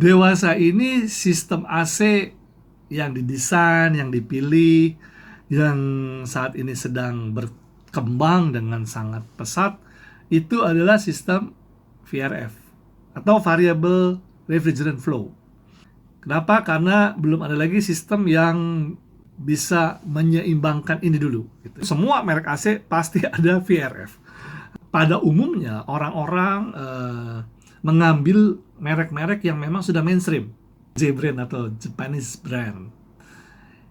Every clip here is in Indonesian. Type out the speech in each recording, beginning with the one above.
Dewasa ini sistem AC yang didesain, yang dipilih, yang saat ini sedang berkembang dengan sangat pesat, itu adalah sistem VRF atau Variable Refrigerant Flow. Kenapa? Karena belum ada lagi sistem yang bisa menyeimbangkan ini dulu. Gitu. Semua merek AC pasti ada VRF. Pada umumnya orang-orang mengambil merek-merek yang memang sudah mainstream, J-brand atau Japanese brand.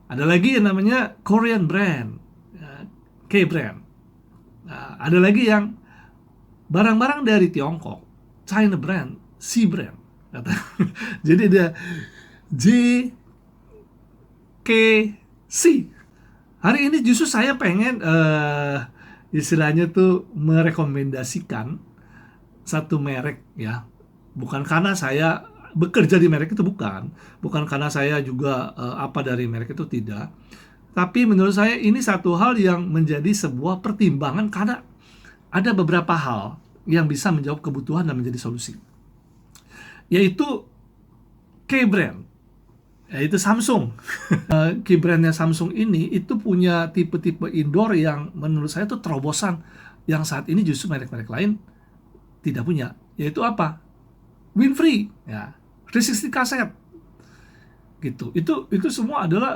Ada lagi yang namanya Korean brand, K-brand. Nah, ada lagi yang barang-barang dari Tiongkok, China brand, C-brand. Jadi ada J, K, C. Hari ini justru saya pengen istilahnya tuh merekomendasikan satu merek ya. Bukan karena saya bekerja di merek itu, bukan karena saya juga apa dari merek itu, tidak. Tapi menurut saya ini satu hal yang menjadi sebuah pertimbangan karena ada beberapa hal yang bisa menjawab kebutuhan dan menjadi solusi. Yaitu K-brand, yaitu Samsung. K-brandnya Samsung ini itu punya tipe-tipe indoor yang menurut saya itu terobosan yang saat ini justru merek-merek lain tidak punya. Yaitu apa? Winfrey, ya, 360 kaset, gitu. Itu semua adalah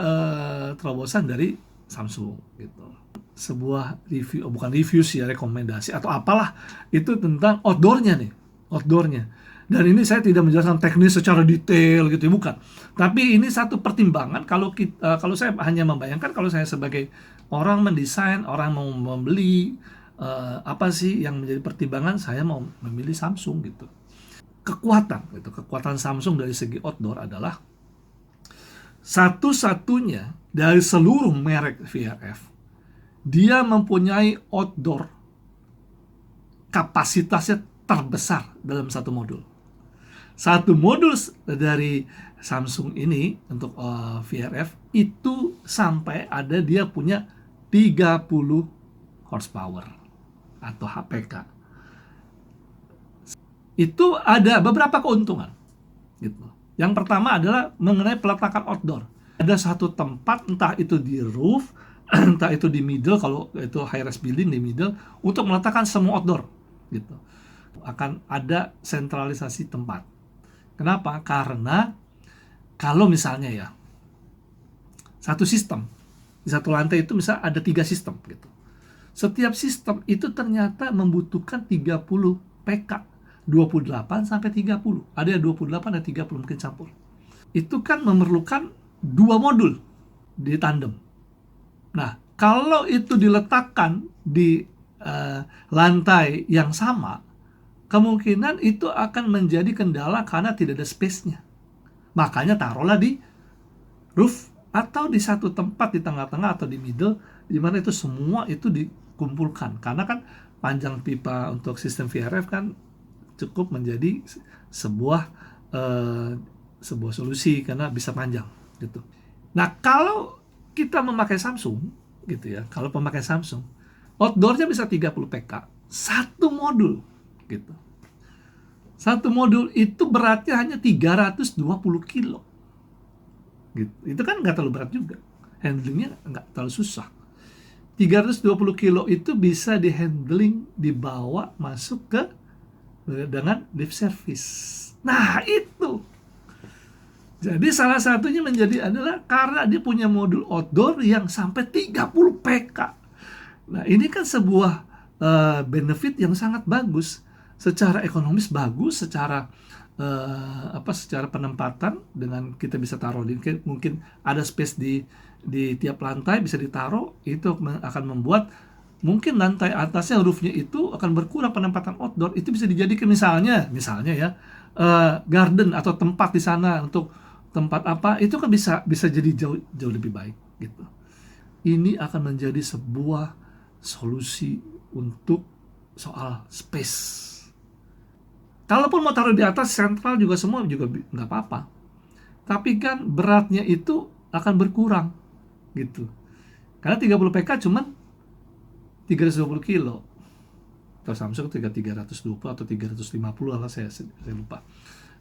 terobosan dari Samsung, gitu. Sebuah review, bukan review sih ya, rekomendasi atau apalah itu tentang outdoornya nih, outdoornya. Dan ini saya tidak menjelaskan teknis secara detail gitu, bukan. Tapi ini satu pertimbangan kalau saya hanya membayangkan kalau saya sebagai orang mendesain, orang mau membeli, apa sih yang menjadi pertimbangan saya mau memilih Samsung gitu. Kekuatan Samsung dari segi outdoor adalah satu-satunya dari seluruh merek VRF, dia mempunyai outdoor kapasitasnya terbesar dalam satu modul. Satu modul dari Samsung ini untuk VRF itu sampai ada dia punya 30 horsepower atau HPK. Itu ada beberapa keuntungan gitu. Yang pertama adalah mengenai peletakan outdoor. Ada satu tempat, entah itu di roof, entah itu di middle, kalau itu high rise building di middle, untuk meletakkan semua outdoor gitu. Akan ada sentralisasi tempat. Kenapa? Karena kalau misalnya ya satu sistem di satu lantai itu bisa ada 3 sistem gitu. Setiap sistem itu ternyata membutuhkan 30 PK. 28 sampai 30. Ada yang 28 dan 30 mungkin campur. Itu kan memerlukan 2 modul di tandem. Nah, kalau itu diletakkan di lantai yang sama, kemungkinan itu akan menjadi kendala karena tidak ada space-nya. Makanya taruhlah di roof atau di satu tempat di tengah-tengah atau di middle, di mana itu semua itu dikumpulkan. Karena kan panjang pipa untuk sistem VRF kan cukup menjadi sebuah solusi karena bisa panjang gitu. Nah, kalau kita memakai Samsung gitu ya, kalau pemakai Samsung, outdoornya bisa 30 PK, satu modul gitu. Satu modul itu beratnya hanya 320 kilo. Gitu. Itu kan nggak terlalu berat juga. Handlingnya nggak terlalu susah. 320 kilo itu bisa dihandling, dibawa masuk ke dengan lift service. Nah, itu. Jadi salah satunya adalah karena dia punya modul outdoor yang sampai 30 PK. Nah, ini kan sebuah benefit yang sangat bagus. Secara ekonomis bagus, secara secara penempatan, dengan kita bisa taruh mungkin ada space di tiap lantai bisa ditaruh, itu akan membuat mungkin lantai atasnya roofnya itu akan berkurang penempatan outdoor. Itu bisa dijadikan misalnya ya garden atau tempat di sana untuk tempat apa, itu kan bisa jadi jauh lebih baik gitu. Ini akan menjadi sebuah solusi untuk soal space. Kalaupun mau taruh di atas sentral juga semua juga nggak apa-apa. Tapi kan beratnya itu akan berkurang gitu. Karena 30 PK cuman 320 kilo. Atau Samsung 320 atau 350 lah, saya lupa.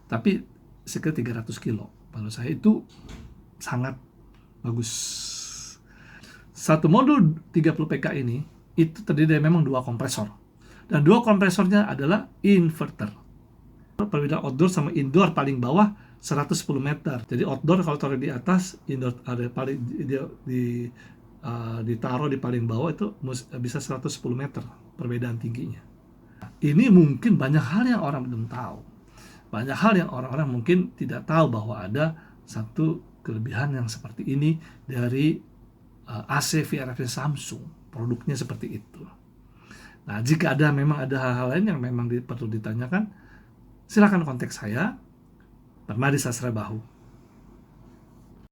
Tapi sekitar 300 kilo. Menurut saya itu sangat bagus. Satu modul 30 PK ini itu terdiri dari memang 2 kompresor. Dan 2 kompresornya adalah inverter. Perbedaan outdoor sama indoor paling bawah 110 meter. Jadi outdoor kalau taruh di atas, indoor ada paling ditaruh di paling bawah itu bisa 110 meter perbedaan tingginya. Ini mungkin banyak hal yang orang belum tahu. Banyak hal yang orang-orang mungkin tidak tahu bahwa ada satu kelebihan yang seperti ini dari AC VRF Samsung. Produknya seperti itu. Nah, jika memang ada hal-hal lain yang memang perlu ditanyakan, silakan kontak saya, Permadi Sastra Bahu.